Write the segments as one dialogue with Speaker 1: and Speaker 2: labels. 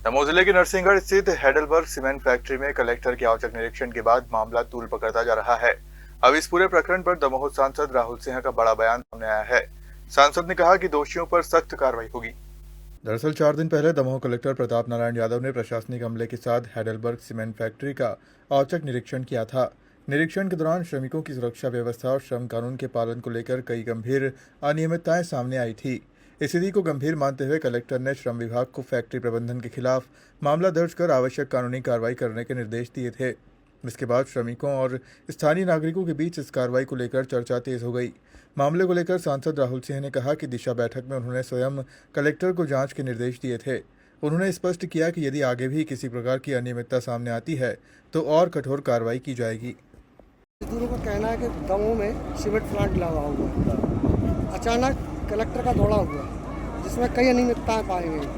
Speaker 1: दमोह जिले के नरसिंहगढ़ स्थित हेडलबर्ग सीमेंट फैक्ट्री में कलेक्टर के औचक निरीक्षण के बाद मामला तूल पकड़ता जा रहा है। अब इस पूरे प्रकरण पर दमोह सांसद राहुल सिंह का बड़ा बयान सामने आया है। सांसद ने कहा कि दोषियों पर सख्त कार्रवाई होगी। दरअसल 4 दिन पहले दमोह कलेक्टर प्रताप नारायण यादव ने प्रशासनिक अमले के साथ हेडलबर्ग सीमेंट फैक्ट्री का औचक निरीक्षण किया था। निरीक्षण के दौरान श्रमिकों की सुरक्षा व्यवस्था और श्रम कानून के पालन को लेकर कई गंभीर अनियमितताएं सामने आई थी। स्थिति को गंभीर मानते हुए कलेक्टर ने श्रम विभाग को फैक्ट्री प्रबंधन के खिलाफ मामला दर्ज कर आवश्यक कानूनी कार्रवाई करने के निर्देश दिए थे। इसके बाद श्रमिकों और स्थानीय नागरिकों के बीच इस कार्रवाई को लेकर चर्चा तेज हो गई। मामले को लेकर सांसद राहुल सिंह ने कहा कि दिशा बैठक में उन्होंने स्वयं कलेक्टर को जांच के निर्देश दिए थे। उन्होंने स्पष्ट किया कि यदि आगे भी किसी प्रकार की अनियमितता सामने आती है तो और कठोर कार्रवाई की जाएगी।
Speaker 2: मजदूरों का कहना है कि दमोह में सीमेंट प्लांट लगा हुआ, अचानक कलेक्टर का दौरा हुआ जिसमें कई अनियमितताएं पाई गई।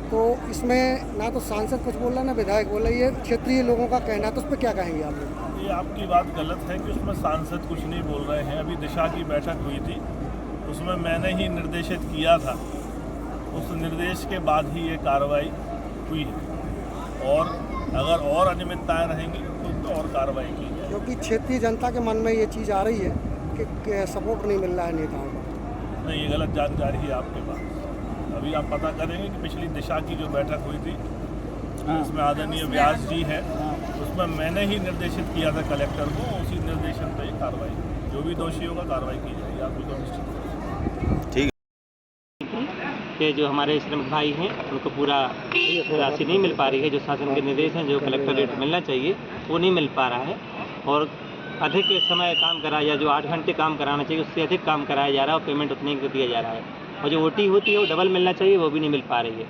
Speaker 2: तो इसमें ना तो सांसद कुछ बोल रहा है ना विधायक बोल रहा है, ये क्षेत्रीय लोगों का कहना है। तो उस पर क्या कहेंगे आप लोग?
Speaker 3: ये आपकी बात गलत है कि उसमें सांसद कुछ नहीं बोल रहे हैं। अभी दिशा की बैठक हुई थी, उसमें मैंने ही निर्देशित किया था। उस निर्देश के बाद ही ये कार्रवाई हुई है और अगर और अनियमितताएं रहेंगी तो और कार्रवाई की जाए।
Speaker 2: क्योंकि क्षेत्रीय जनता के मन में ये चीज़ आ रही है कि सपोर्ट नहीं मिल रहा है नेताओं को।
Speaker 3: नहीं, ये गलत जानकारी है आपके पास। अभी आप पता करेंगे कि पिछली दिशा की जो बैठक हुई थी उसमें आदरणीय व्यास जी है, उसमें मैंने ही निर्देशित किया था कलेक्टर को। उसी निर्देशन पर ही कार्रवाई, जो भी दोषी होगा कार्रवाई की जाएगी। आप बिल्कुल निश्चित
Speaker 1: ठीक
Speaker 4: कि जो हमारे श्रमिक भाई हैं उनको पूरा राशि नहीं मिल पा रही है। जो शासन के निर्देश हैं, जो कलेक्टर रेट मिलना चाहिए वो नहीं मिल पा रहा है और अधिक समय काम कराया जा, जो 8 घंटे काम कराना चाहिए उससे अधिक काम कराया जा रहा है और पेमेंट उतने ही दिया जा रहा है। और जो ओटी होती है वो डबल मिलना चाहिए, वो भी नहीं मिल पा रही है।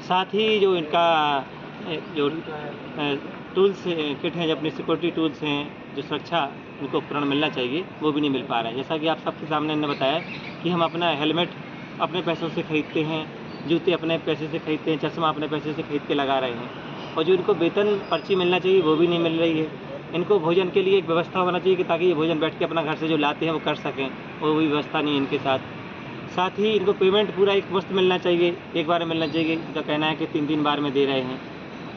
Speaker 4: साथ ही जो इनका जो टूल्स किट हैं, जो अपनी सिक्योरिटी टूल्स हैं, जो सुरक्षा इनको उपकरण मिलना चाहिए वो भी नहीं मिल पा रहा है। जैसा कि आप सबके सामने ने बताया कि हम अपना हेलमेट अपने पैसों से खरीदते हैं, जूते अपने पैसे से खरीदते हैं, चश्मा अपने पैसे से खरीद के लगा रहे हैं और जो इनको वेतन पर्ची मिलना चाहिए वो भी नहीं मिल रही है। इनको भोजन के लिए एक व्यवस्था होना चाहिए कि ताकि ये भोजन बैठ के अपना घर से जो लाते हैं वो कर सकें, वो भी व्यवस्था नहीं इनके साथ ही इनको पेमेंट पूरा एक मुश्त मिलना चाहिए, एक बार मिलना चाहिए। इनका कहना है कि 3 बार में दे रहे हैं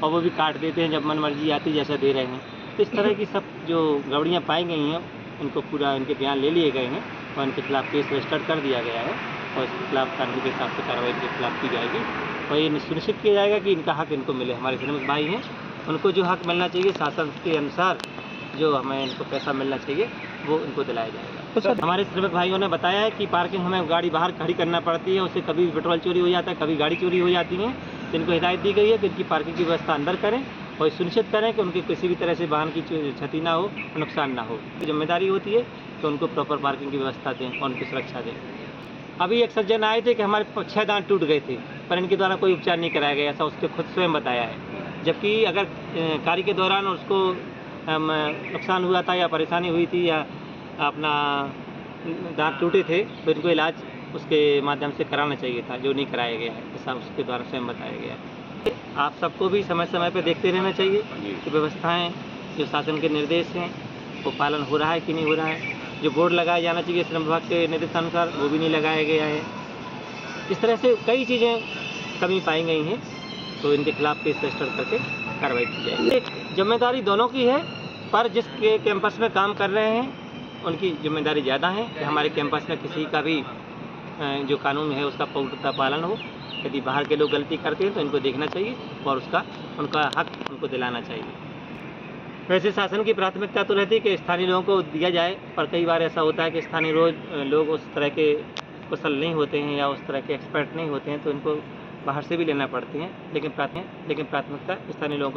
Speaker 4: और वो भी काट देते हैं जब मन मर्जी आती जैसा दे रहे हैं। तो इस तरह की सब जो गड़बड़ियाँ पाई गई हैं इनको पूरा इनके ध्यान ले लिए गए हैं और इनके खिलाफ केस रजिस्टर कर दिया गया है और इसके खिलाफ कानून के हिसाब से कार्रवाई के खिलाफ की जाएगी और ये सुनिश्चित किया जाएगा कि इनका हक इनको मिले। हमारे श्रमिक भाई हैं, उनको जो हक मिलना चाहिए शासन के अनुसार, जो हमें इनको पैसा मिलना चाहिए वो इनको दिलाया जाएगा। तो सर हमारे श्रमिक भाइयों ने बताया है कि पार्किंग हमें गाड़ी बाहर खड़ी करना पड़ती है, उससे कभी पेट्रोल चोरी हो जाता है, कभी गाड़ी चोरी हो जाती है। तो इनको हिदायत दी गई है कि इनकी पार्किंग की व्यवस्था अंदर करें और सुनिश्चित करें कि उनकी किसी भी तरह से वाहन की क्षति ना हो, नुकसान ना हो। जिम्मेदारी होती है तो उनको प्रॉपर पार्किंग की व्यवस्था दें और उनकी सुरक्षा दें। अभी एक सज्जन आए थे कि हमारे 6 दांत टूट गए थे पर इनके द्वारा कोई उपचार नहीं कराया गया, ऐसा उसके खुद स्वयं बताया है। जबकि अगर कार्य के दौरान उसको नुकसान हुआ था या परेशानी हुई थी या अपना दांत टूटे थे तो इनको इलाज उसके माध्यम से कराना चाहिए था, जो नहीं कराया गया है, ऐसा उसके द्वारा स्वयं बताया गया है। आप सबको भी समय समय पर देखते रहना चाहिए कि व्यवस्थाएँ जो शासन के निर्देश हैं वो पालन हो रहा है कि नहीं हो रहा है। जो बोर्ड लगाया जाना चाहिए श्रम विभाग के निर्देशानुसार वो भी नहीं लगाया गया है। इस तरह से कई चीज़ें कमी पाई गई हैं, तो इनके खिलाफ केस रजिस्टर करके कार्रवाई की जाएगी। जिम्मेदारी दोनों की है, पर जिस कैंपस में काम कर रहे हैं उनकी जिम्मेदारी ज़्यादा है कि हमारे कैंपस में किसी का भी जो कानून है उसका पूर्णतः पालन हो। यदि बाहर के लोग गलती करते हैं तो इनको देखना चाहिए और उनका हक उनको दिलाना चाहिए। वैसे शासन की प्राथमिकता तो रहती है कि स्थानीय लोगों को दिया जाए, पर कई बार ऐसा होता है कि स्थानीय लोग उस तरह के कुशल नहीं होते हैं या उस तरह के एक्सपर्ट नहीं होते हैं, तो इनको बाहर से भी लेना पड़ती हैं, लेकिन प्राथमिकता स्थानीय लोगों को